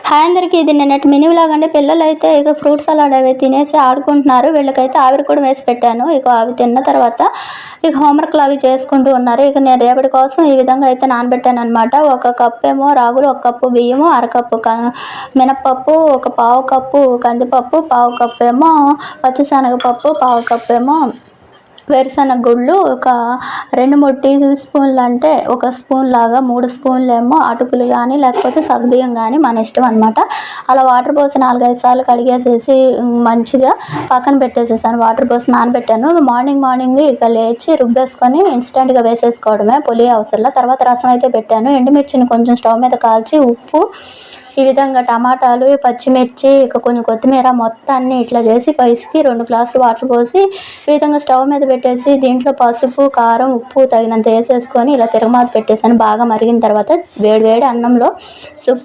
Hi అందరికీ, ఇది నిన్నటి మినీ వ్లాగ్ అండి. పిల్లలైతే ఇక ఫ్రూట్ సలాడ్ అవి తినేసి ఆడుకుంటున్నారు. వీళ్ళకైతే ఆవిరి కూడా వేసి పెట్టాను. ఇక అవి తిన్న తర్వాత ఇక హోంవర్క్లు అవి చేసుకుంటూ ఉన్నారు. ఇక నేను రేపటి కోసం ఈ విధంగా అయితే నానబెట్టాను అనమాట. 1 కప్ ఏమో రాగులు, 1 కప్పు బియ్యము, అరకప్పు మినప్పప్పు, ఒక పావు కప్పు కందిపప్పు, పావు కప్పు ఏమో పచ్చిశనగపప్పు, పావు కప్పు ఏమో వేరుశనగ గుళ్ళు, ఒక 2-3 టీ స్పూన్లు అంటే 1 స్పూన్ లాగా 3 స్పూన్లు ఏమో అటుకులు కానీ లేకపోతే సగ్గుబియ్యం కానీ మన ఇష్టం అనమాట. అలా వాటర్ పోసి 4-5 సార్లు కడిగేసేసి మంచిగా పక్కన పెట్టేసేసాను. వాటర్ పోసి నానబెట్టాను. మార్నింగ్ ఇక లేచి రుబ్బేసుకొని ఇన్స్టెంట్గా వేసేసుకోవడమే, పులి అవసరంలో. తర్వాత రసం అయితే పెట్టాను. ఎండుమిర్చిని కొంచెం స్టవ్ మీద కాల్చి ఉప్పు, ఈ విధంగా టమాటాలు, పచ్చిమిర్చి, ఇక కొంచెం కొత్తిమీర మొత్తాన్ని ఇట్లా చేసి పైసుకి 2 గ్లాసులు వాటర్ పోసి ఈ విధంగా స్టవ్ మీద పెట్టేసి దీంట్లో పసుపు, కారం, ఉప్పు తగినంత వేసేసుకొని ఇలా తిరగమాత పెట్టేసాను. బాగా మరిగిన తర్వాత వేడి అన్నంలో